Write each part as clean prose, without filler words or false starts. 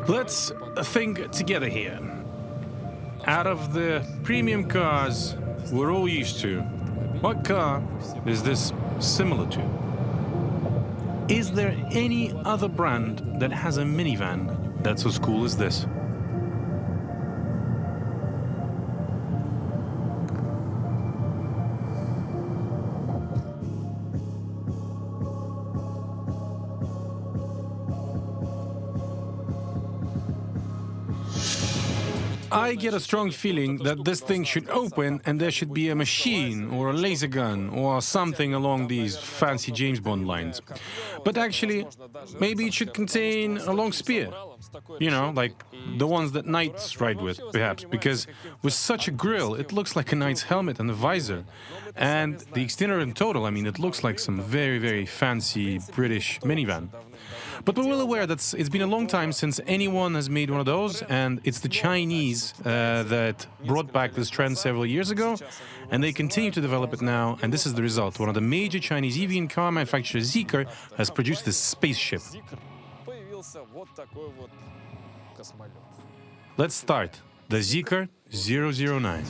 Let's think together here. Out of the premium cars we're all used to, what car is this similar to? Is there any other brand that has a minivan that's as cool as this? I get a strong feeling that this thing should open and there should be a machine or a laser gun or something along these fancy James Bond lines. But actually, maybe it should contain a long spear. You know, like the ones that knights ride with, perhaps, because with such a grille, it looks like a knight's helmet and a visor. And the exterior in total, I mean, it looks like some very, very fancy British minivan. But we're well aware that it's been a long time since anyone has made one of those, and it's the Chinese that brought back this trend several years ago, and they continue to develop it now, and this is the result. One of the major Chinese EV and car manufacturers, Zeekr, has produced this spaceship. Let's start. The Zeekr 009.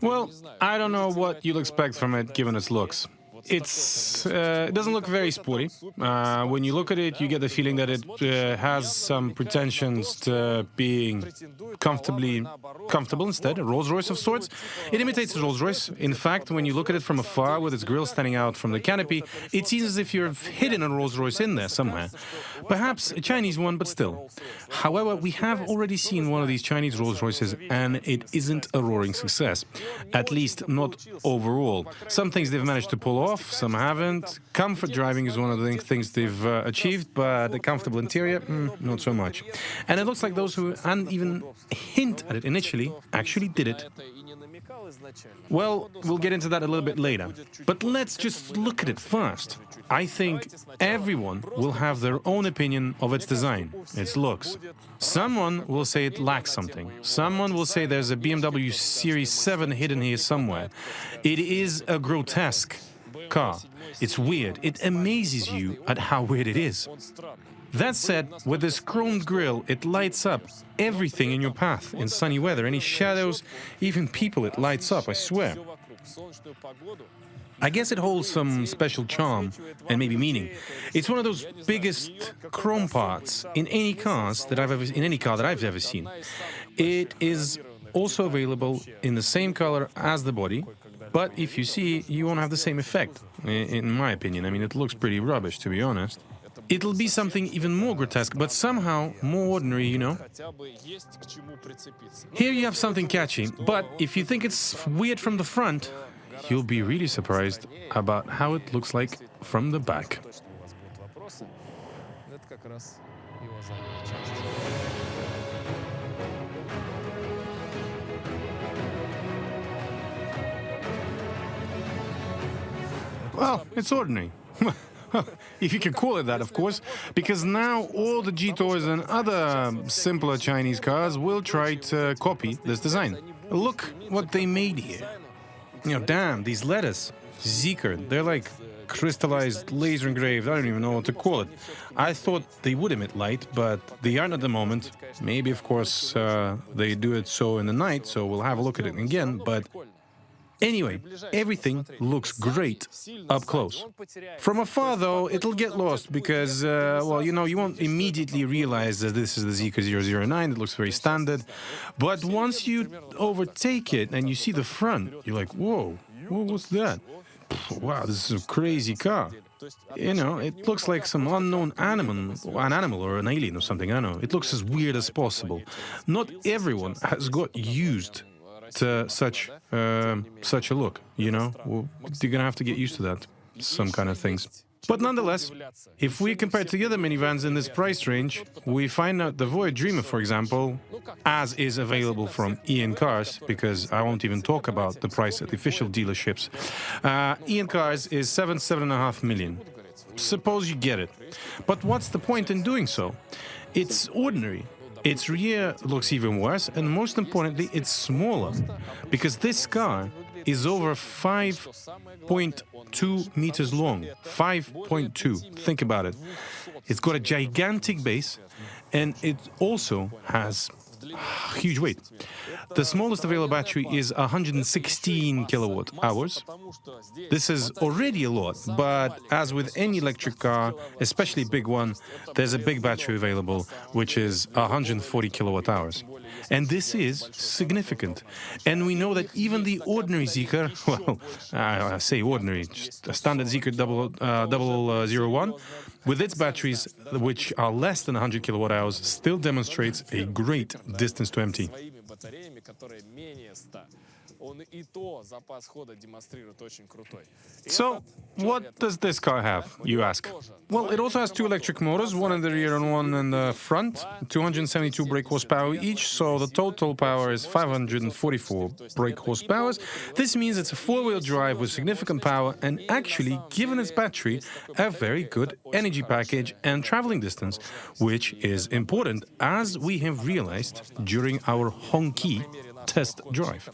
Well, I don't know what you'll expect from it given its looks. It doesn't look very sporty. When you look at it, you get the feeling that it has some pretensions to being comfortable instead, a Rolls-Royce of sorts. It imitates a Rolls-Royce. In fact, when you look at it from afar with its grille standing out from the canopy, it seems as if you've hidden a Rolls-Royce in there somewhere. Perhaps a Chinese one, but still. However, we have already seen one of these Chinese Rolls-Royces, and it isn't a roaring success. At least not overall. Some things they've managed to pull off, some haven't. Comfort driving is one of the things they've achieved, but the comfortable interior, not so much. And it looks like those who hadn't even hint at it initially actually did it. Well, we'll get into that a little bit later. But let's just look at it first. I think everyone will have their own opinion of its design, its looks. Someone will say it lacks something. Someone will say there's a BMW Series 7 hidden here somewhere. It is a grotesque car. It's weird. It amazes you at how weird it is. That said, with this chromed grille, it lights up everything in your path. In sunny weather, any shadows, even people, it lights up, I swear. I guess it holds some special charm and maybe meaning. It's one of those biggest chrome parts in any car that I've ever seen. It is also available in the same color as the body, but if you see, you won't have the same effect, in my opinion. I mean, it looks pretty rubbish, to be honest. It'll be something even more grotesque, but somehow more ordinary, you know? Here you have something catchy, but if you think it's weird from the front, you'll be really surprised about how it looks like from the back. Well, it's ordinary. If you can call it that, of course, because now all the G-Tours and other simpler Chinese cars will try to copy this design. Look what they made here. You know, damn, these letters, Zeekr, they're like crystallized, laser engraved, I don't even know what to call it. I thought they would emit light, but they aren't at the moment. Maybe, of course, they do it so in the night, so we'll have a look at it again, but anyway, everything looks great up close. From afar, though, it'll get lost because, well, you know, you won't immediately realize that this is the Zeekr 009. It looks very standard. But once you overtake it and you see the front, you're like, whoa, what's that? Wow, this is a crazy car. You know, it looks like some unknown animal or an alien or something, I don't know. It looks as weird as possible. Not everyone has got used to such a look, you know? Well, you're gonna have to get used to that, some kind of things. But nonetheless, if we compare it to the other minivans in this price range, we find out the Voyage Dreamer, for example, as is available from Ian Cars, because I won't even talk about the price at the official dealerships. Ian Cars is 7.5 million. Suppose you get it. But what's the point in doing so? It's ordinary. Its rear looks even worse, and most importantly, it's smaller, because this car is over 5.2 meters long. 5.2. Think about it. It's got a gigantic base, and it also has huge weight. The smallest available battery is 116 kilowatt hours. This is already a lot, but as with any electric car, especially big one, there's a big battery available, which is 140 kilowatt hours. And this is significant. And we know that even the ordinary Zeekr, well, I say ordinary, just a standard Zeekr 001, with its batteries, which are less than 100 kilowatt hours, still demonstrates a great distance to empty. So, what does this car have, you ask? Well, it also has two electric motors, one in the rear and one in the front, 272 brake horsepower each, so the total power is 544 brake horsepower. This means it's a four-wheel drive with significant power and actually, given its battery, a very good energy package and traveling distance, which is important, as we have realized during our Honky test drive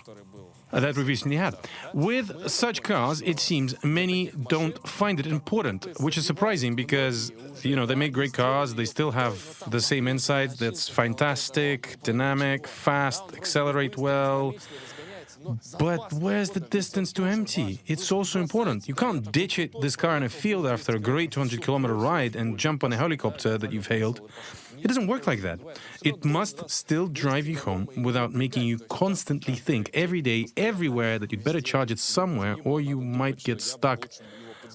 that we recently had. With such cars, it seems many don't find it important, which is surprising because, you know, they make great cars, they still have the same insides, that's fantastic, dynamic, fast, accelerate well. But where's the distance to empty? It's also important. You can't ditch this car in a field after a great 200-kilometer ride and jump on a helicopter that you've hailed. It doesn't work like that. It must still drive you home without making you constantly think every day, everywhere, that you'd better charge it somewhere or you might get stuck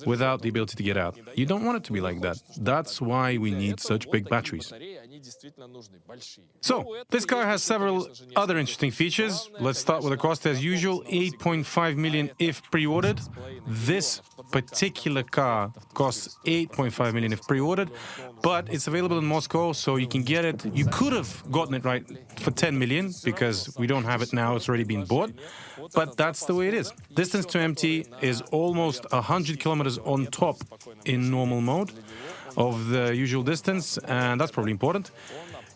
without the ability to get out. You don't want it to be like that. That's why we need such big batteries. So, this car has several other interesting features. Let's start with the cost as usual, 8.5 million if pre-ordered. This particular car costs 8.5 million if pre-ordered, but it's available in Moscow, so you can get it. You could have gotten it right for 10 million, because we don't have it now, it's already been bought, but that's the way it is. Distance to empty is almost 100 kilometers on top in normal mode of the usual distance, and that's probably important.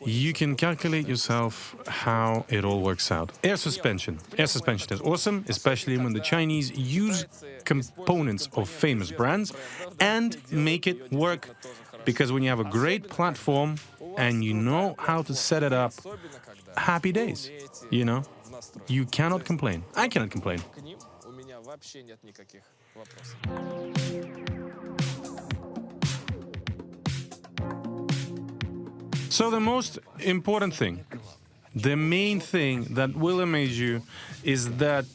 You can calculate yourself how it all works out. Air suspension. Air suspension is awesome, especially when the Chinese use components of famous brands and make it work, because when you have a great platform and you know how to set it up, happy days, you know? You cannot complain. I cannot complain. So the most important thing, the main thing that will amaze you is that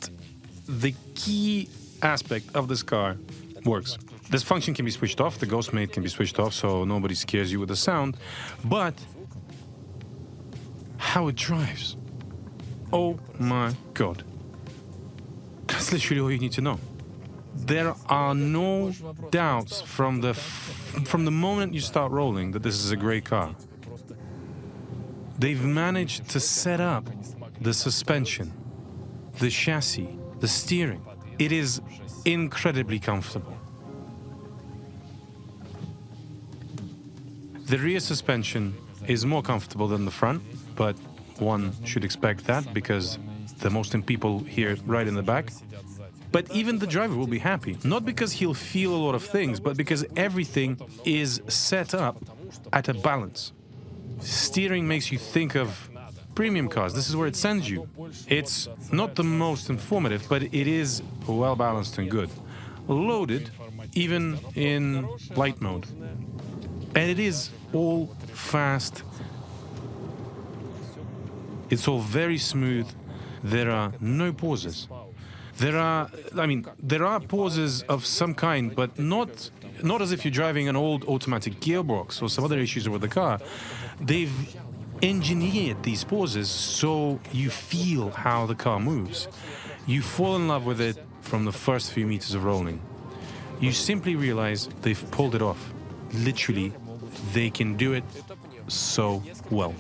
the key aspect of this car works. This function can be switched off, the ghost mate can be switched off so nobody scares you with the sound, but how it drives. Oh my God. That's literally all you need to know. There are no doubts from the moment you start rolling that this is a great car. They've managed to set up the suspension, the chassis, the steering. It is incredibly comfortable. The rear suspension is more comfortable than the front, but one should expect that because the most people hear it right in the back. But even the driver will be happy, not because he'll feel a lot of things, but because everything is set up at a balance. Steering makes you think of premium cars. This is where it sends you. It's not the most informative, but it is well balanced and good. Loaded, even in light mode. And it is all fast. It's all very smooth. There are no pauses. There are pauses of some kind, but not as if you're driving an old automatic gearbox or some other issues with the car. They've engineered these pauses so you feel how the car moves. You fall in love with it from the first few meters of rolling. You simply realize they've pulled it off. Literally, they can do it so well.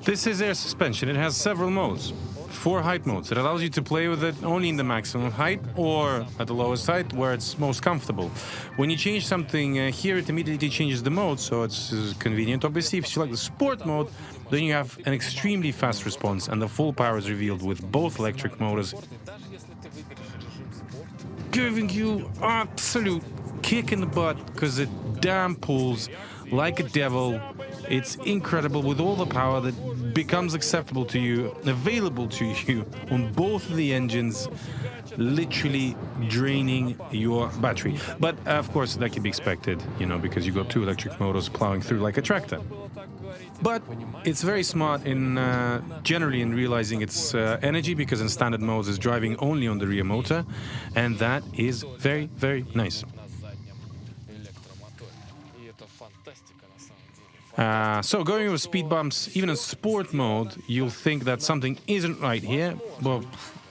This is air suspension. It has several modes. 4 height modes. It allows you to play with it only in the maximum height or at the lowest height where it's most comfortable. When you change something here, it immediately changes the mode, so it's convenient. Obviously, if you select the sport mode, then you have an extremely fast response and the full power is revealed with both electric motors, giving you absolute kick in the butt because it damn pulls like a devil. It's incredible with all the power that becomes acceptable to you, available to you on both of the engines, literally draining your battery. But of course, that can be expected, you know, because you got 2 electric motors plowing through like a tractor. But it's very smart in generally in realizing its energy, because in standard modes it's driving only on the rear motor, and that is very, very nice. So going with speed bumps, even in sport mode, you'll think that something isn't right here. Well,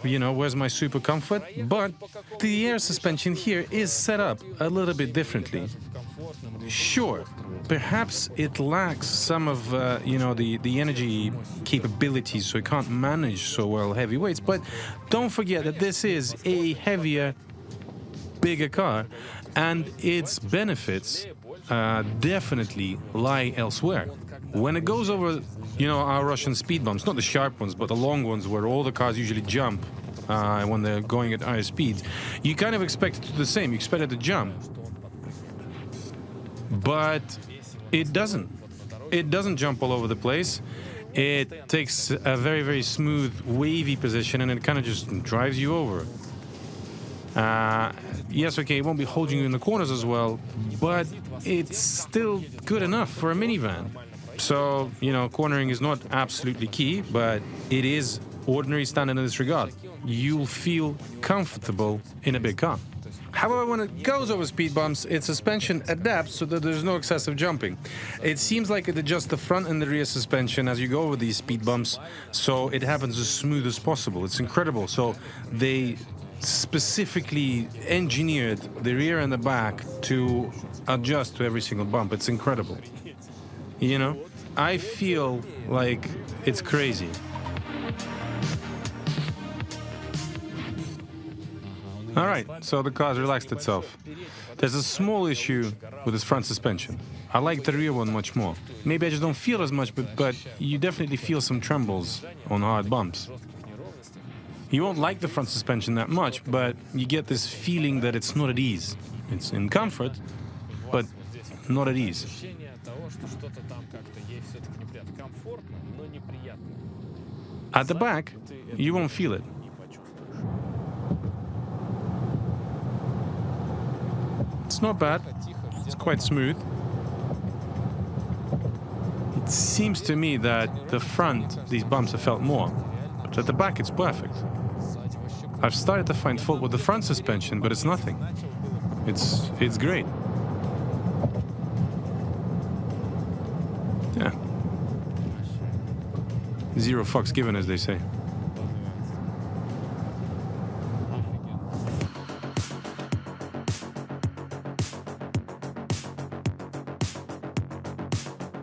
you know, where's my super comfort? But the air suspension here is set up a little bit differently. Sure, perhaps it lacks some of, you know, the energy capabilities, so it can't manage so well heavy weights. But don't forget that this is a heavier, bigger car, and its benefits definitely lie elsewhere. When it goes over, you know, our Russian speed bumps, not the sharp ones, but the long ones where all the cars usually jump when they're going at higher speeds, you kind of expect it to do the same. You expect it to jump. But it doesn't. It doesn't jump all over the place. It takes a very, very smooth, wavy position, and it kind of just drives you over. Yes, okay, it won't be holding you in the corners as well, but it's still good enough for a minivan. So, you know, cornering is not absolutely key, but it is ordinary standard in this regard. You'll feel comfortable in a big car. However, when it goes over speed bumps, its suspension adapts so that there's no excessive jumping. It seems like it adjusts the front and the rear suspension as you go over these speed bumps, so it happens as smooth as possible. It's incredible. So they specifically engineered the rear and the back to adjust to every single bump. It's incredible. You know, I feel like it's crazy. All right, so the car's relaxed itself. There's a small issue with its front suspension. I like the rear one much more. Maybe I just don't feel as much, but you definitely feel some trembles on hard bumps. You won't like the front suspension that much, but you get this feeling that it's not at ease. It's in comfort, but not at ease. At the back, you won't feel it. It's not bad. It's quite smooth. It seems to me that the front, these bumps have felt more, but at the back, it's perfect. I've started to find fault with the front suspension, but it's nothing. It's great. Yeah. Zero fucks given, as they say.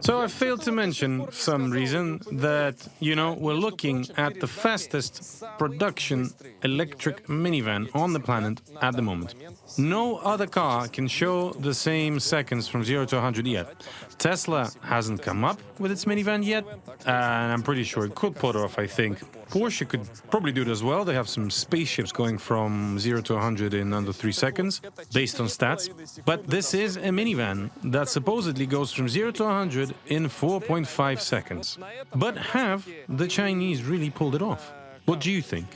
So I failed to mention, for some reason, that, you know, we're looking at the fastest production electric minivan on the planet at the moment. No other car can show the same seconds from 0 to 100 yet. Tesla hasn't come up with its minivan yet, and I'm pretty sure it could pull it off, I think. Porsche could probably do it as well. They have some spaceships going from 0 to 100 in under 3 seconds, based on stats. But this is a minivan that supposedly goes from 0 to 100 in 4.5 seconds. But have the Chinese really pulled it off? What do you think?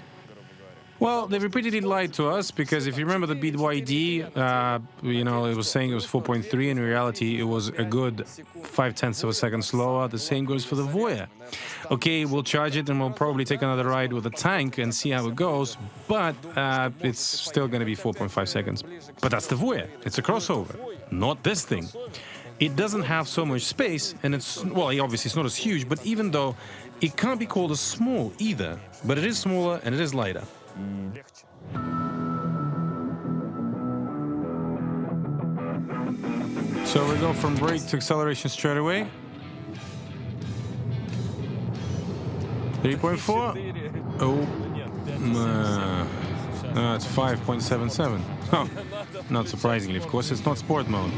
Well, they repeatedly lied to us, because if you remember the BYD, you know, it was saying it was 4.3. In reality, it was a good 0.5 of a second slower. The same goes for the Voya. Okay, we'll charge it and we'll probably take another ride with a tank and see how it goes, but it's still going to be 4.5 seconds. But that's the Voya. It's a crossover, not this thing. It doesn't have so much space, and it's, well, obviously it's not as huge, but even though it can't be called as small either, but it is smaller and it is lighter. So we go from brake to acceleration straight away. 3.4? Oh, it's 5.77. Oh, not surprisingly, of course, it's not sport mode.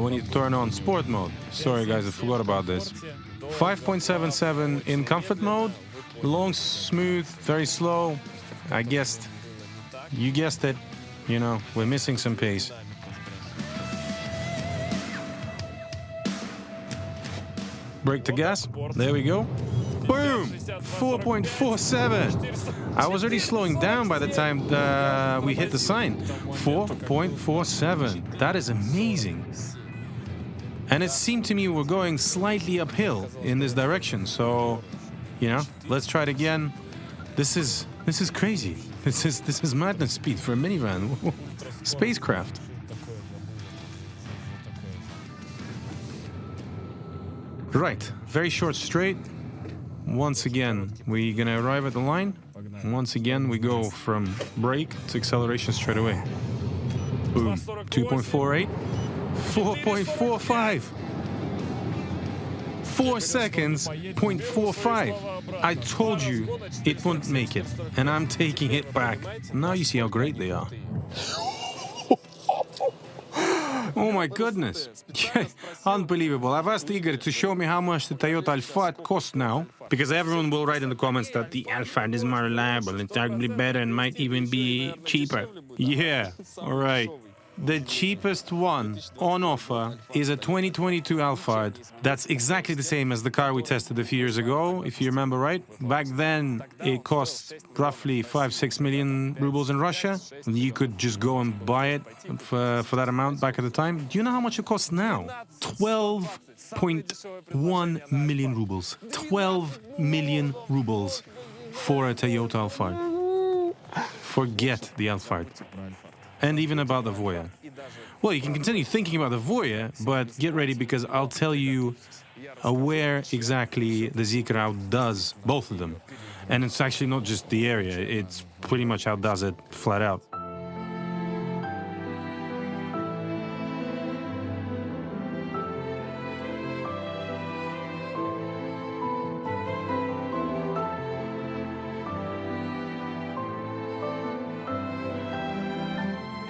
We need to turn on sport mode. Sorry guys, I forgot about this. 5.77 in comfort mode. Long, smooth, very slow. I guessed. You guessed it. You know, we're missing some pace. Brake to gas. There we go. Boom! 4.47. I was already slowing down by the time we hit the sign. 4.47. That is amazing. And it seemed to me we're going slightly uphill in this direction. So, you know, let's try it again. This is crazy. This is madness speed for a minivan. Spacecraft. Right, very short straight. Once again, we're gonna arrive at the line. Once again, we go from brake to acceleration straight away. Boom. 2.48. 4.45. 4 seconds, 0.45. I told you it wouldn't make it, and I'm taking it back. Now you see how great they are. Oh my goodness. Unbelievable. I've asked Igor to show me how much the Toyota Alphard costs now, because everyone will write in the comments that the Alphard is more reliable, it's arguably better and might even be cheaper. Yeah, all right. The cheapest one on offer is a 2022 Alphard. That's exactly the same as the car we tested a few years ago, if you remember right. Back then, it cost roughly 5-6 million rubles in Russia. You could just go and buy it for that amount back at the time. Do you know how much it costs now? 12.1 million rubles. 12 million rubles for a Toyota Alphard. Forget the Alphard. And even about the Voya. Well, you can continue thinking about the Voya, but get ready because I'll tell you where exactly the Zeekr outdoes both of them. And it's actually not just the area, it's pretty much outdoes it flat out.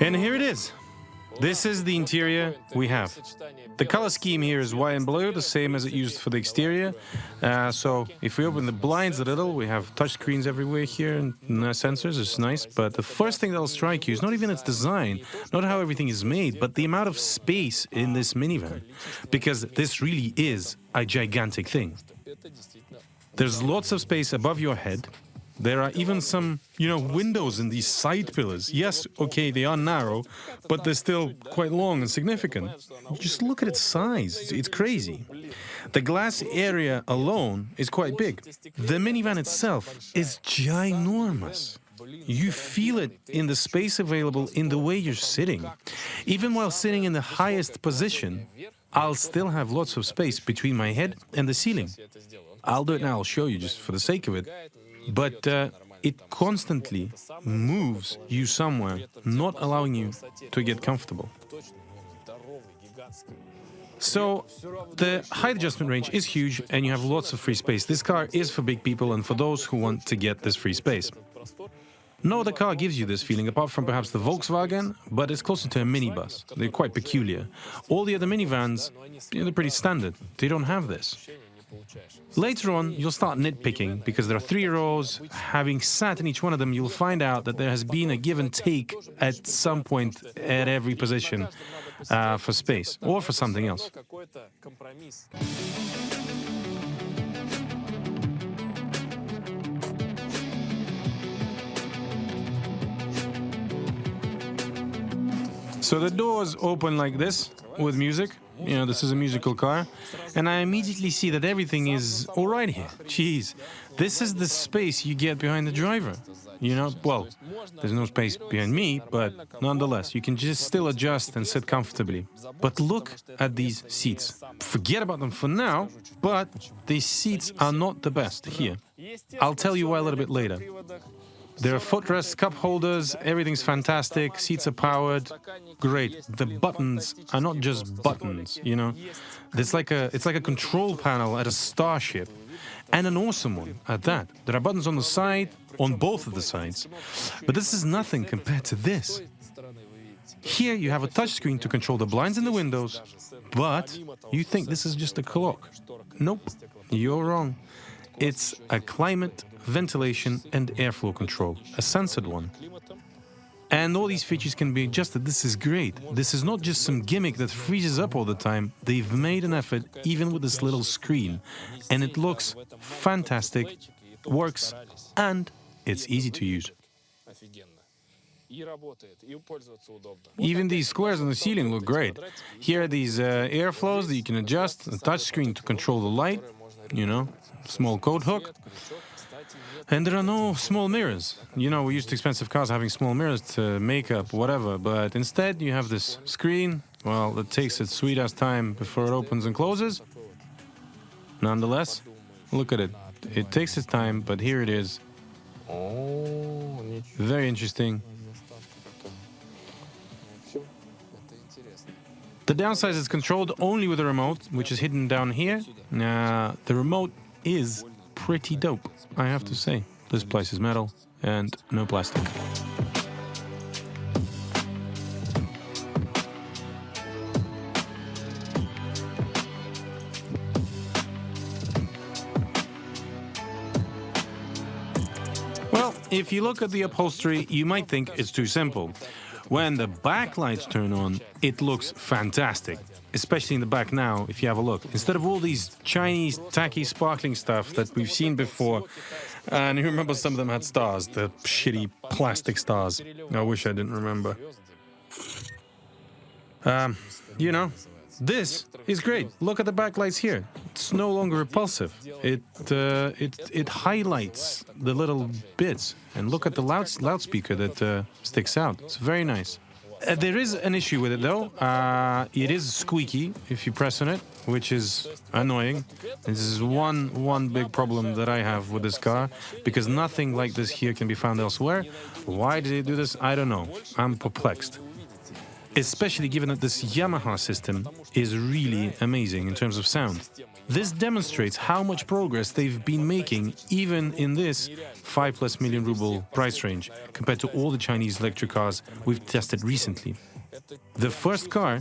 And here it is. This is the interior we have. The color scheme here is white and blue, the same as it used for the exterior. So if we open the blinds a little, we have touch screens everywhere here and sensors. It's nice. But the first thing that'll strike you is not even its design, not how everything is made, but the amount of space in this minivan. Because this really is a gigantic thing. There's lots of space above your head. There are even some, windows in these side pillars. Yes, okay, they are narrow, but they're still quite long and significant. Just look at its size. It's crazy. The glass area alone is quite big. The minivan itself is ginormous. You feel it in the space available in the way you're sitting. Even while sitting in the highest position, I'll still have lots of space between my head and the ceiling. I'll do it now, I'll show you just for the sake of it. But it constantly moves you somewhere, not allowing you to get comfortable. So the height adjustment range is huge and you have lots of free space. This car is for big people and for those who want to get this free space. No other car gives you this feeling, apart from perhaps the Volkswagen, but it's closer to a minibus. They're quite peculiar. All the other minivans, they're pretty standard. They don't have this. Later on, you'll start nitpicking because there are 3 rows. Having sat in each one of them, you'll find out that there has been a give and take at some point at every position for space or for something else. So the doors open like this with music. This is a musical car, and I immediately see that everything is all right here. Jeez, this is the space you get behind the driver. Well, there's no space behind me, but nonetheless, you can just still adjust and sit comfortably. But look at these seats. Forget about them for now, but these seats are not the best here. I'll tell you why a little bit later. There are footrests, cup holders, everything's fantastic, seats are powered, great. The buttons are not just buttons, It's like a control panel at a starship. And an awesome one at that. There are buttons on the side, on both of the sides. But this is nothing compared to this. Here you have a touchscreen to control the blinds and the windows, but you think this is just a clock. Nope, you're wrong. It's a climate, ventilation and airflow control, a censored one. And all these features can be adjusted. This is great. This is not just some gimmick that freezes up all the time. They've made an effort even with this little screen. And it looks fantastic, works, and it's easy to use. Even these squares on the ceiling look great. Here are these airflows that you can adjust, a touch screen to control the light, you know, small coat hook. And there are no small mirrors. You know, we're used to expensive cars having small mirrors to make up, whatever, but instead you have this screen, well, it takes its sweet-ass time before it opens and closes. Nonetheless, look at it. It takes its time, but here it is. Very interesting. The downside is it's controlled only with a remote, which is hidden down here. The remote is pretty dope, I have to say. This place is metal and no plastic. Well, if you look at the upholstery, you might think it's too simple. When the backlights turn on, it looks fantastic, especially in the back now, if you have a look. Instead of all these Chinese tacky sparkling stuff that we've seen before, and you remember some of them had stars, the shitty plastic stars. I wish I didn't remember. You know, this is great. Look at the backlights here. It's no longer repulsive. It highlights the little bits. And look at the loudspeaker that sticks out. It's very nice. There is an issue with it though. It is squeaky if you press on it, which is annoying. This is one big problem that I have with this car, because nothing like this here can be found elsewhere. Why did they do this? I don't know. I'm perplexed. Especially given that this Yamaha system is really amazing in terms of sound. This demonstrates how much progress they've been making even in this 5+ million ruble price range compared to all the Chinese electric cars we've tested recently. The first car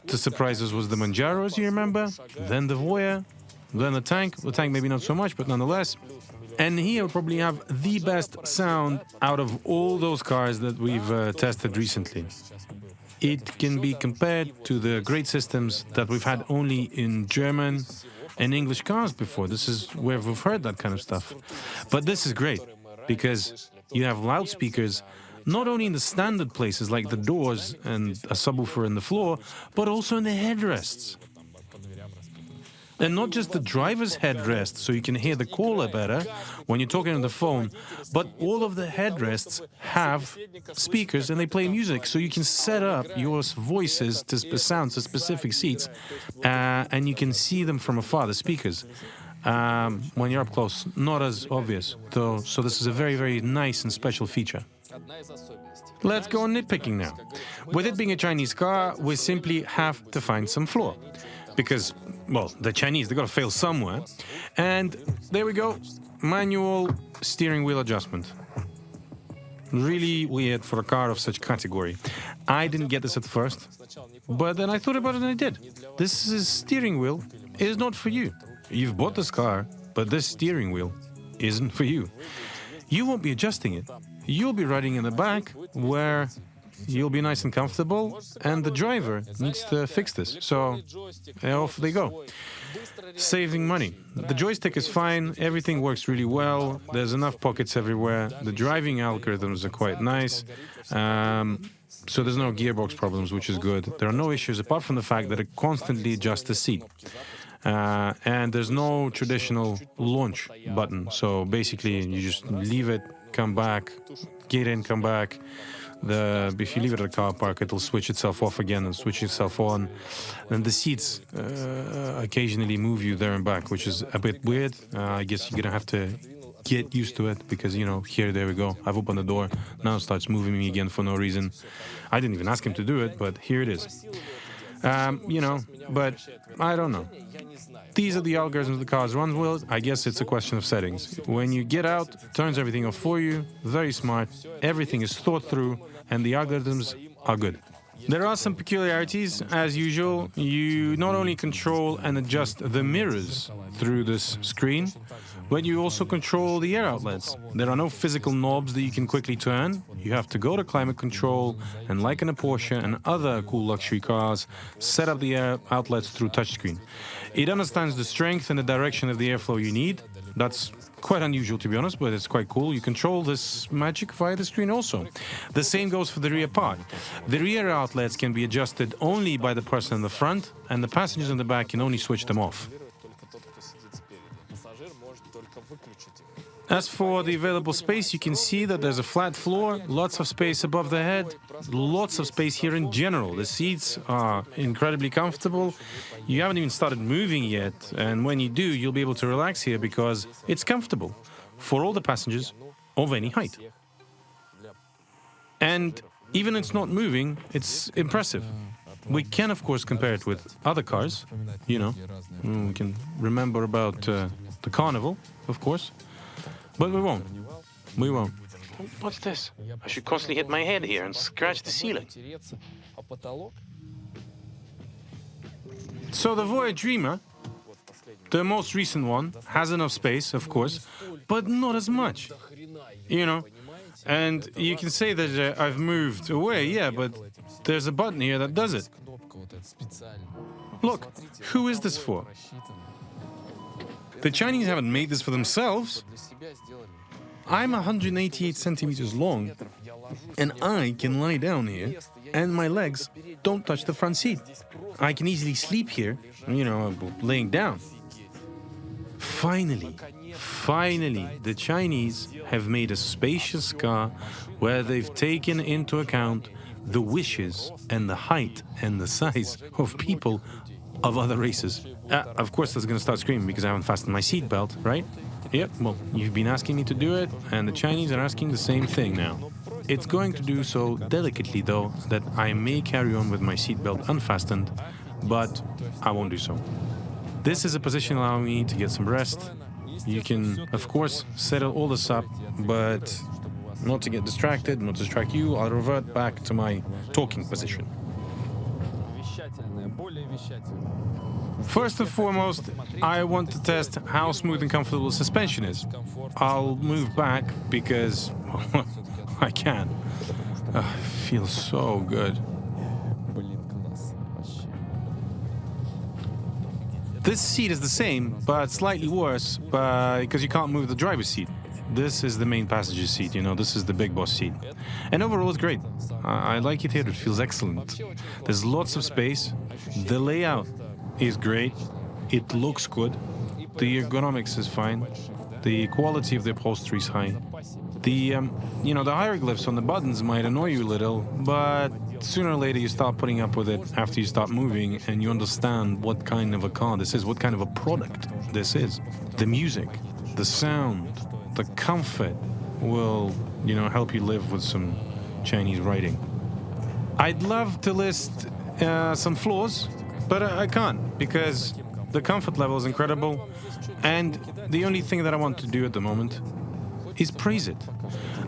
to surprise us was the Manjaro, as you remember, then the Voya, then the tank maybe not so much, but nonetheless. And here we probably have the best sound out of all those cars that we've tested recently. It can be compared to the great systems that we've had only in German and English cars before. This is where we've heard that kind of stuff. But this is great, because you have loudspeakers not only in the standard places like the doors and a subwoofer in the floor, but also in the headrests. And not just the driver's headrest, so you can hear the caller better when you're talking on the phone, but all of the headrests have speakers and they play music, so you can set up your voices to sound to specific seats, and you can see them from afar, the speakers. When you're up close, not as obvious, though, so this is a very, very nice and special feature. Let's go on nitpicking now. With it being a Chinese car, we simply have to find some flaw. Because, well, the Chinese, they gotta fail somewhere. And there we go, manual steering wheel adjustment. Really weird for a car of such category. I didn't get this at first, but then I thought about it and I did. This steering wheel is not for you. You've bought this car, but this steering wheel isn't for you. You won't be adjusting it. You'll be riding in the back where you'll be nice and comfortable, and the driver needs to fix this. So off they go. Saving money. The joystick is fine, everything works really well, there's enough pockets everywhere, the driving algorithms are quite nice, so there's no gearbox problems, which is good. There are no issues apart from the fact that it constantly adjusts the seat. And there's no traditional launch button, so basically you just leave it, come back, get in, come back. If you leave it at a car park, it'll switch itself off again and switch itself on. And the seats occasionally move you there and back, which is a bit weird. I guess you're gonna have to get used to it, because, you know, there we go. I've opened the door, now it starts moving me again for no reason. I didn't even ask him to do it, but here it is. You know, but I don't know. These are the algorithms the cars run with. I guess it's a question of settings. When you get out, it turns everything off for you. Very smart. Everything is thought through, and the algorithms are good. There are some peculiarities. As usual, you not only control and adjust the mirrors through this screen, but you also control the air outlets. There are no physical knobs that you can quickly turn. You have to go to climate control and, like in a Porsche and other cool luxury cars, set up the air outlets through touchscreen. It understands the strength and the direction of the airflow you need. That's quite unusual, to be honest, but it's quite cool. You control this magic via the screen also. The same goes for the rear part. The rear outlets can be adjusted only by the person in the front, and the passengers in the back can only switch them off. As for the available space, you can see that there's a flat floor, lots of space above the head, lots of space here in general. The seats are incredibly comfortable. You haven't even started moving yet, and when you do, you'll be able to relax here because it's comfortable for all the passengers of any height. And even if it's not moving, it's impressive. We can, of course, compare it with other cars, you know. We can remember about the Carnival, of course. But we won't. We won't. What's this? I should constantly hit my head here and scratch the ceiling. So the Voyage Dreamer, the most recent one, has enough space, of course, but not as much. You know? And you can say that I've moved away, yeah, but there's a button here that does it. Look, who is this for? The Chinese haven't made this for themselves. I'm 188 centimeters long, and I can lie down here, and my legs don't touch the front seat. I can easily sleep here, you know, laying down. Finally, the Chinese have made a spacious car where they've taken into account the wishes and the height and the size of people of other races. Of course, that's going to start screaming because I haven't fastened my seatbelt, right? Yep, well, you've been asking me to do it, and the Chinese are asking the same thing now. It's going to do so delicately, though, that I may carry on with my seatbelt unfastened, but I won't do so. This is a position allowing me to get some rest. You can, of course, settle all this up, but not to get distracted, not to distract you, I'll revert back to my talking position. First and foremost, I want to test how smooth and comfortable suspension is. I'll move back because I can. It feels so good. This seat is the same, but slightly worse because you can't move the driver's seat. This is the main passenger seat, you know, this is the big boss seat. And overall it's great. I like it here, it feels excellent. There's lots of space. The layout is great. It looks good. The ergonomics is fine. The quality of the upholstery is high. The, you know, the hieroglyphs on the buttons might annoy you a little, but sooner or later you start putting up with it after you start moving and you understand what kind of a car this is, what kind of a product this is. The music, the sound, the comfort will, you know, help you live with some Chinese writing. I'd love to list some flaws, but I can't because the comfort level is incredible, and the only thing that I want to do at the moment is praise it.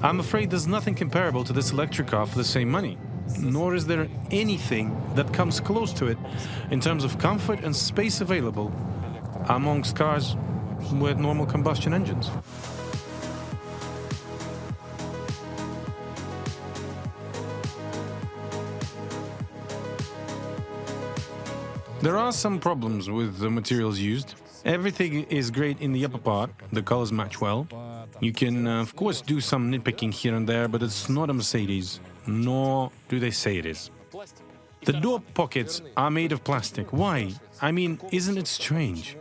I'm afraid there's nothing comparable to this electric car for the same money, nor is there anything that comes close to it in terms of comfort and space available amongst cars with normal combustion engines. There are some problems with the materials used. Everything is great in the upper part, the colors match well. You can, of course, do some nitpicking here and there, but it's not a Mercedes, nor do they say it is. The door pockets are made of plastic. Why? I mean, isn't it strange?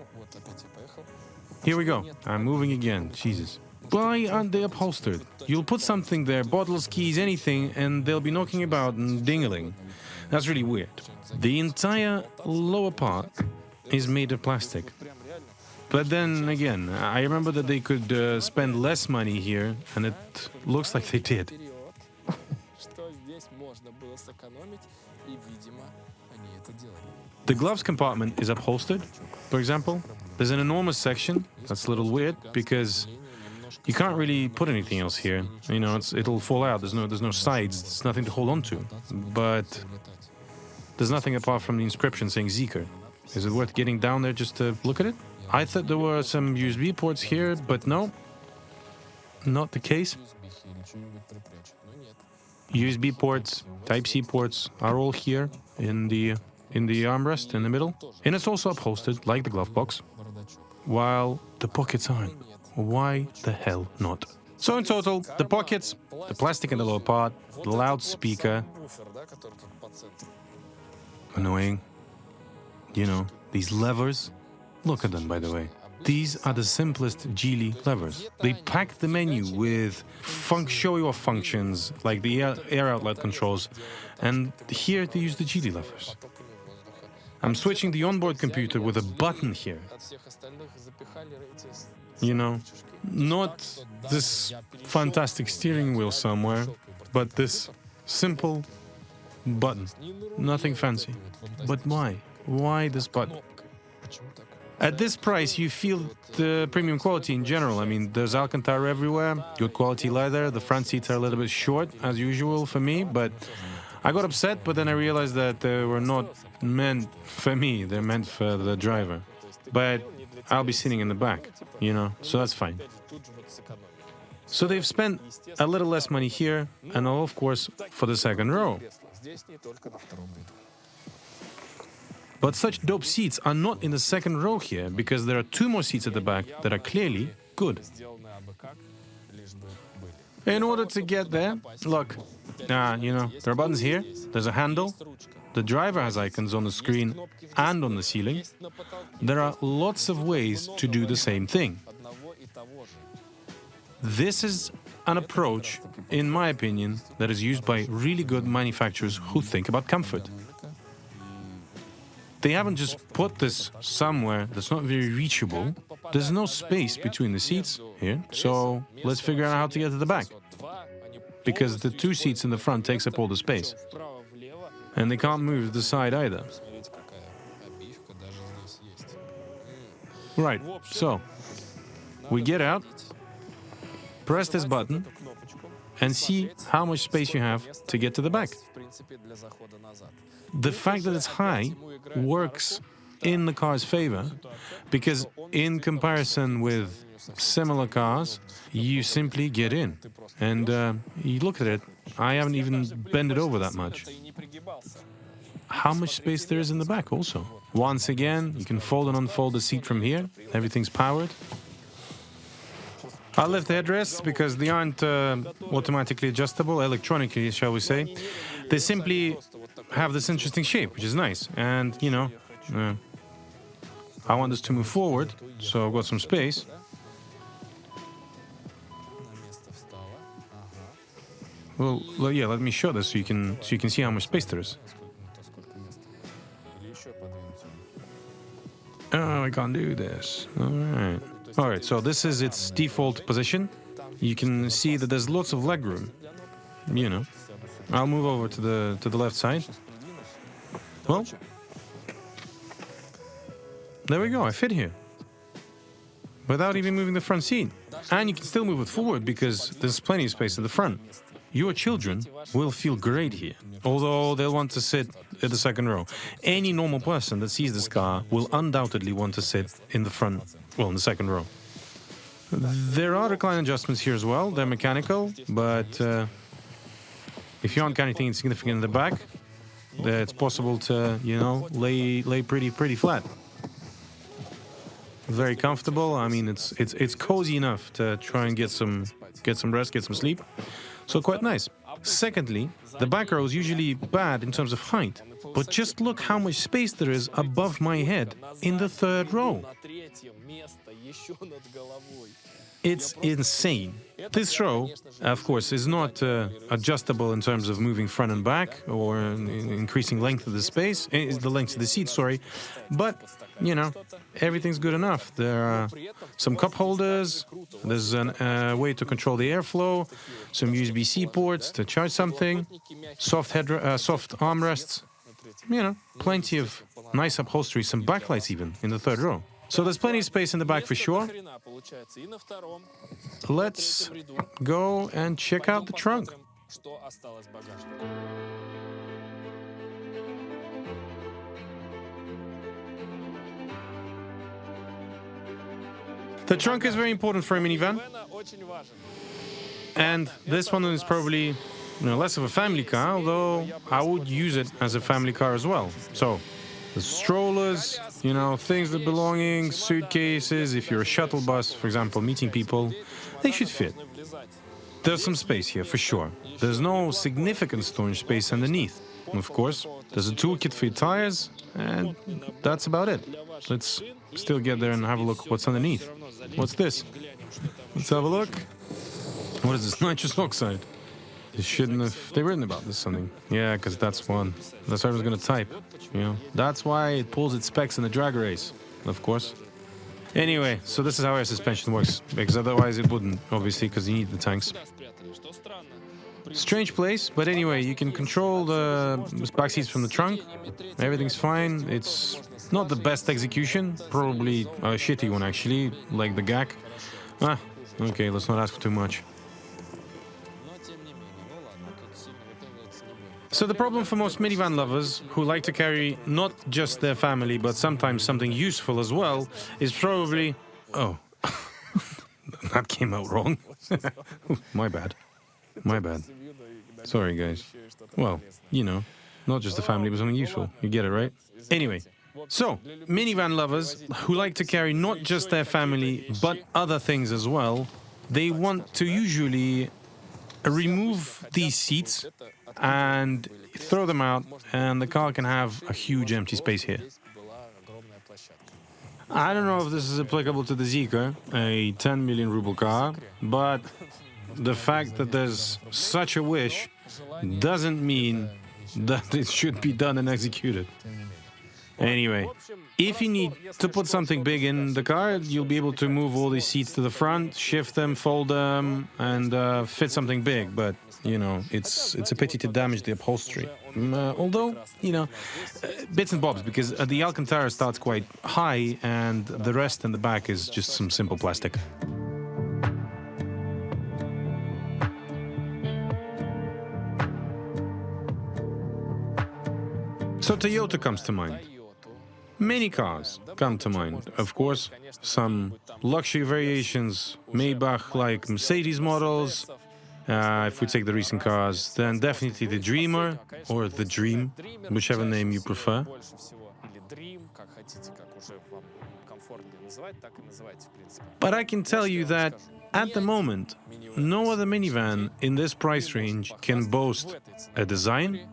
Here we go. I'm moving again. Jesus. Why aren't they upholstered? You'll put something there, bottles, keys, anything, and they'll be knocking about and dingling. That's really weird. The entire lower part is made of plastic. But then again, I remember that they could spend less money here, and it looks like they did. The gloves compartment is upholstered, for example. There's an enormous section. That's a little weird because you can't really put anything else here. You know, it'll fall out. There's no sides. There's nothing to hold on to. But there's nothing apart from the inscription saying Zeekr. Is it worth getting down there just to look at it? I thought there were some USB ports here, but no, not the case. USB ports, Type-C ports are all here in the armrest in the middle. And it's also upholstered, like the glove box, while the pockets aren't. Why the hell not? So in total, the pockets, the plastic in the lower part, the loudspeaker, annoying, you know, these levers, look at them, by the way. These are the simplest Geely levers. They pack the menu with showy off functions like the air outlet controls, and here they use the Geely levers. I'm switching the onboard computer with a button here. You know, not this fantastic steering wheel somewhere, but this simple button. Nothing fancy. But why? Why this button? At this price, you feel the premium quality in general. I mean, there's Alcantara everywhere, good quality leather. The front seats are a little bit short, as usual for me, but I got upset, but then I realized that they were not meant for me. They're meant for the driver. But I'll be sitting in the back, you know, so that's fine. So they've spent a little less money here, and of course, for the second row. But such dope seats are not in the second row here, because there are two more seats at the back that are clearly good. In order to get there, look, you know, there are buttons here, there's a handle, the driver has icons on the screen and on the ceiling. There are lots of ways to do the same thing. This is an approach, in my opinion, that is used by really good manufacturers who think about comfort. They haven't just put this somewhere that's not very reachable. There's no space between the seats here, so let's figure out how to get to the back. Because the two seats in the front takes up all the space. And they can't move to the side either. Right, so we get out, press this button, and see how much space you have to get to the back. The fact that it's high works in the car's favor, because in comparison with similar cars, you simply get in. And you look at it, I haven't even bent it over that much. How much space there is in the back also. Once again, you can fold and unfold the seat from here. Everything's powered. I'll lift the headrests because they aren't automatically adjustable, electronically, shall we say. They simply have this interesting shape, which is nice. And, you know, I want this to move forward, so I've got some space. Well, yeah, let me show this so you can see how much space there is. Oh, I can't do this. All right, so this is its default position. You can see that there's lots of leg room. You know, I'll move over to the left side. Well, there we go. I fit here without even moving the front seat, and you can still move it forward because there's plenty of space at the front. Your children will feel great here, although they'll want to sit at the second row. Any normal person that sees this car will undoubtedly want to sit in the front, well, in the second row. There are recline adjustments here as well. They're mechanical, but if you aren't got anything insignificant in the back, it's possible to, you know, lay pretty flat. Very comfortable. I mean, it's cozy enough to try and get some rest, get some sleep. So quite nice. Secondly, the back row is usually bad in terms of height, but just look how much space there is above my head in the third row. It's insane. This row, of course, is not adjustable in terms of moving front and back or increasing length of the space, the length of the seat, sorry, but, you know, everything's good enough. There are some cup holders, there's a way to control the airflow, some USB-C ports to charge something, soft armrests, plenty of nice upholstery, some backlights even in the third row. So there's plenty of space in the back for sure. Let's go and check out the trunk. The trunk is very important for a minivan. And this one is probably less of a family car, although I would use it as a family car as well. So the strollers, things that belongings, suitcases, if you're a shuttle bus, for example, meeting people, they should fit. There's some space here for sure. There's no significant storage space underneath. Of course, there's a toolkit for your tires, and that's about it. Let's still get there and have a look what's underneath. What's this? Let's have a look. What is this? Nitrous oxide. They shouldn't have... They written about this something. Yeah, because that's one. That's what I was going to type. That's why it pulls its specs in the drag race, of course. Anyway, so this is how air suspension works, because otherwise it wouldn't, obviously, because you need the tanks. Strange place, but anyway, you can control the back seats from the trunk. Everything's fine. It's not the best execution, probably a shitty one actually, like the GAC. Okay, let's not ask for too much. So the problem for most minivan lovers who like to carry not just their family, but sometimes something useful as well, is probably... Oh, that came out wrong. My bad. My bad. Sorry, guys. Well, not just the family, but something useful. You get it, right? Anyway, so minivan lovers who like to carry not just their family, but other things as well, they want to usually remove these seats and throw them out, and the car can have a huge empty space here. I don't know if this is applicable to the Zeekr, a 10 million ruble car, but the fact that there's such a wish doesn't mean that it should be done and executed. Anyway, if you need to put something big in the car, you'll be able to move all these seats to the front, shift them, fold them, and fit something big. But, it's a pity to damage the upholstery. Although, bits and bobs, because the Alcantara starts quite high, and the rest in the back is just some simple plastic. So Toyota comes to mind. Many cars come to mind. Of course, some luxury variations, Maybach-like Mercedes models. If we take the recent cars, then definitely the Dreamer or the Dream, whichever name you prefer. But I can tell you that at the moment, no other minivan in this price range can boast a design,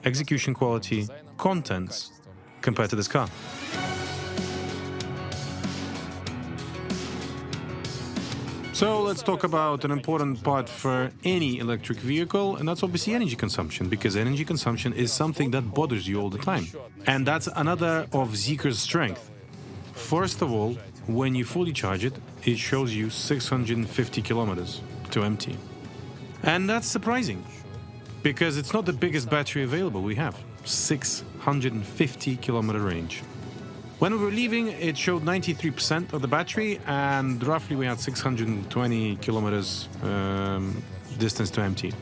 execution quality, contents compared to this car. So let's talk about an important part for any electric vehicle, and that's obviously energy consumption, because energy consumption is something that bothers you all the time. And that's another of Zeekr's strength. First of all, when you fully charge it, it shows you 650 kilometers to empty. And that's surprising, because it's not the biggest battery available we have. 650 kilometer range. When we were leaving, it showed 93% of the battery, and roughly we had 620 kilometers distance to empty.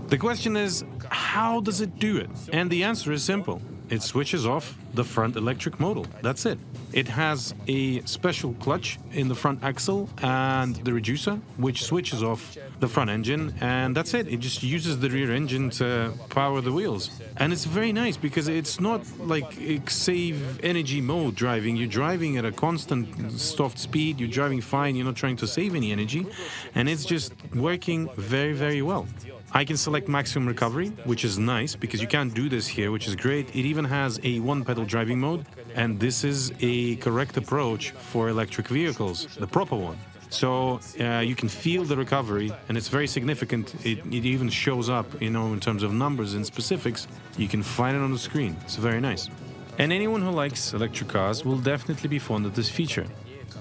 The question is, how does it do it? And the answer is simple. It switches off the front electric motor. That's it. It has a special clutch in the front axle and the reducer, which switches off the front engine, and that's it. It just uses the rear engine to power the wheels. And it's very nice because it's not like save energy mode driving. You're driving at a constant soft speed, you're driving fine, you're not trying to save any energy, and it's just working very, very well. I can select maximum recovery, which is nice because you can't do this here, which is great. It even has a one-pedal driving mode, and this is a correct approach for electric vehicles, the proper one. So you can feel the recovery, and it's very significant. It even shows up, in terms of numbers and specifics. You can find it on the screen. It's very nice. And anyone who likes electric cars will definitely be fond of this feature.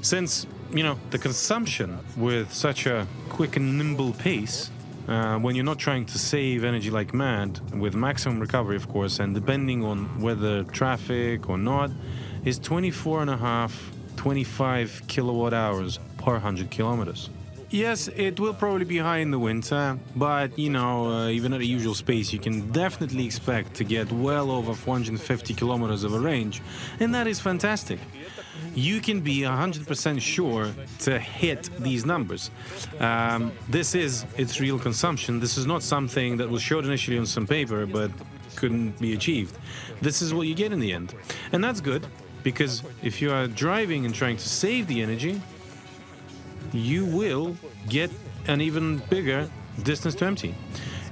Since, the consumption with such a quick and nimble pace when you're not trying to save energy like mad, with maximum recovery, of course, and depending on whether traffic or not, is 24.5, 25 kilowatt hours per 100 kilometers. Yes, it will probably be high in the winter, but, you know, even at the usual space, you can definitely expect to get well over 450 kilometers of a range, and that is fantastic. You can be 100% sure to hit these numbers. This is its real consumption. This is not something that was showed initially on some paper, but couldn't be achieved. This is what you get in the end. And that's good, because if you are driving and trying to save the energy, you will get an even bigger distance to empty.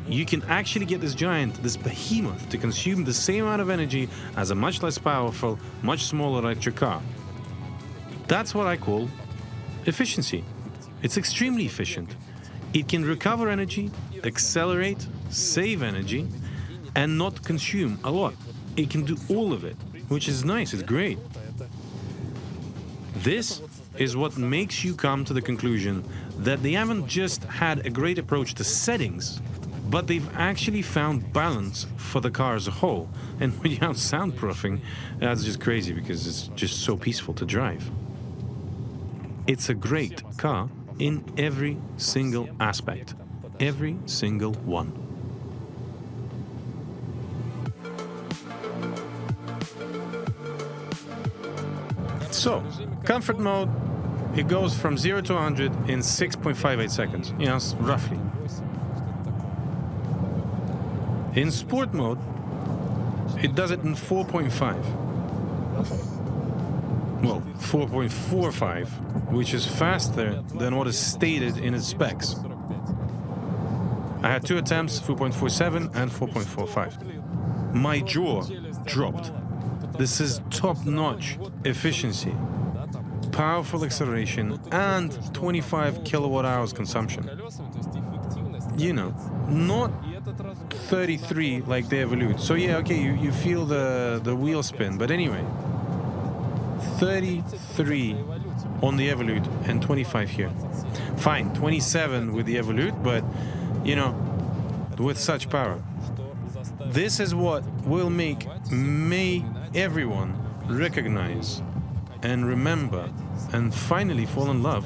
You can actually get this giant, this behemoth, to consume the same amount of energy as a much less powerful, much smaller electric car. That's what I call efficiency. It's extremely efficient. It can recover energy, accelerate, save energy, and not consume a lot. It can do all of it, which is nice, it's great. This is what makes you come to the conclusion that they haven't just had a great approach to settings, but they've actually found balance for the car as a whole. And without soundproofing, that's just crazy because it's just so peaceful to drive. It's a great car in every single aspect, every single one. So, comfort mode, it goes from 0 to 100 in 6.58 seconds, yes, roughly. In sport mode, it does it in 4.5. Well, 4.45, which is faster than what is stated in its specs. I had 2 attempts, 4.47 and 4.45. My jaw dropped. This is top-notch efficiency, powerful acceleration, and 25 kilowatt hours consumption. You know, not 33 like the Evolute. So yeah, okay, you feel the wheel spin, but anyway, 33 on the Evolute and 25 here. Fine, 27 with the Evolute, but, you know, with such power. This is what will make everyone recognize and remember and finally fall in love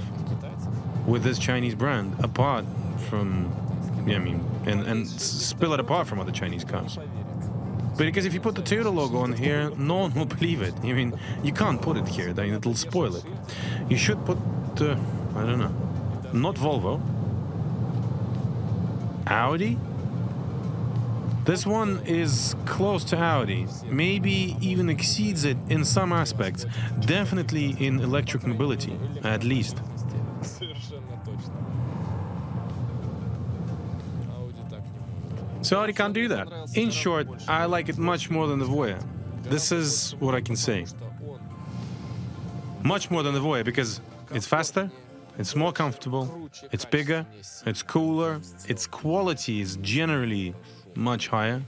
with this Chinese brand, apart from, and spill it apart from other Chinese cars. Because if you put the Toyota logo on here, no one will believe it. I mean, you can't put it here, then it'll spoil it. You should put, I don't know, not Volvo, Audi. This one is close to Audi, maybe even exceeds it in some aspects, definitely in electric mobility, at least. So Audi can't do that. In short, I like it much more than the Voya. This is what I can say. Much more than the Voya, because it's faster, it's more comfortable, it's bigger, it's cooler, its quality is generally much higher,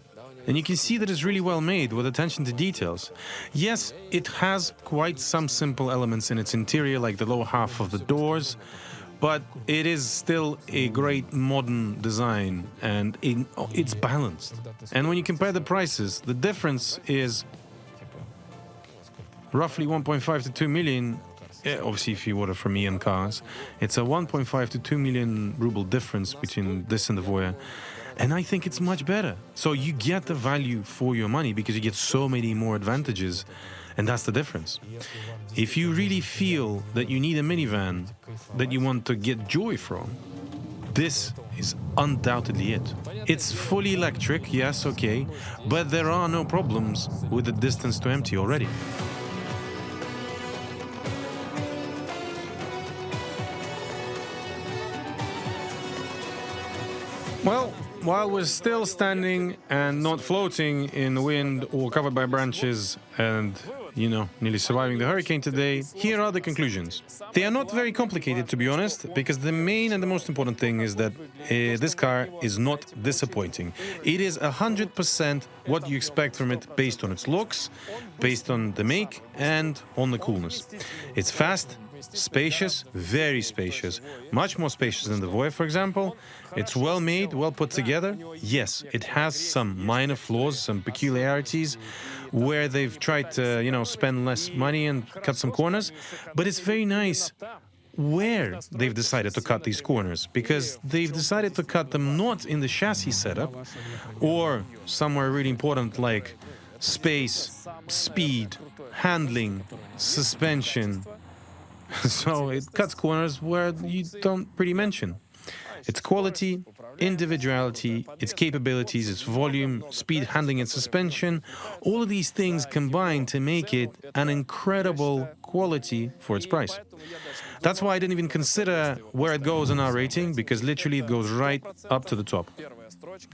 and you can see that it's really well made with attention to details. Yes, it has quite some simple elements in its interior, like the lower half of the doors, but it is still a great modern design, and it's balanced. And when you compare the prices, the difference is roughly 1.5 to 2 million. Obviously, if you order from Ian Cars, it's a 1.5 to 2 million ruble difference between this and the Voya. And I think it's much better. So you get the value for your money because you get so many more advantages. And that's the difference. If you really feel that you need a minivan that you want to get joy from, this is undoubtedly it. It's fully electric, yes, okay, but there are no problems with the distance to empty already. Well, while we're still standing and not floating in the wind or covered by branches and, nearly surviving the hurricane today, here are the conclusions. They are not very complicated, to be honest, because the main and the most important thing is that this car is not disappointing. It is 100% what you expect from it based on its looks, based on the make, and on the coolness. It's fast, spacious, very spacious, much more spacious than the Voya, for example, It's well made, well put together. Yes, it has some minor flaws, some peculiarities where they've tried to, spend less money and cut some corners, but it's very nice where they've decided to cut these corners, because they've decided to cut them not in the chassis setup or somewhere really important like space, speed, handling, suspension. So it cuts corners where you don't pretty mention. Its quality, individuality, its capabilities, its volume, speed, handling, and suspension, all of these things combine to make it an incredible quality for its price. That's why I didn't even consider where it goes in our rating, because literally it goes right up to the top.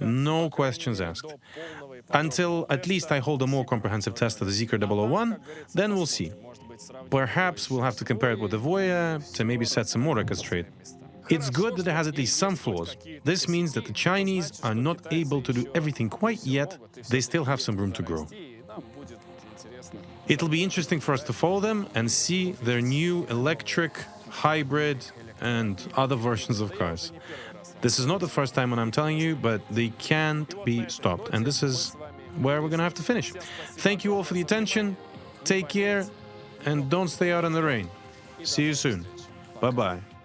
No questions asked. Until at least I hold a more comprehensive test of the Zeekr 001, then we'll see. Perhaps we'll have to compare it with the Voya to maybe set some more records straight. It's good that it has at least some flaws. This means that the Chinese are not able to do everything quite yet. They still have some room to grow. It'll be interesting for us to follow them and see their new electric, hybrid, and other versions of cars. This is not the first time when I'm telling you, but they can't be stopped. And this is where we're going to have to finish. Thank you all for the attention. Take care and don't stay out in the rain. See you soon. Bye-bye.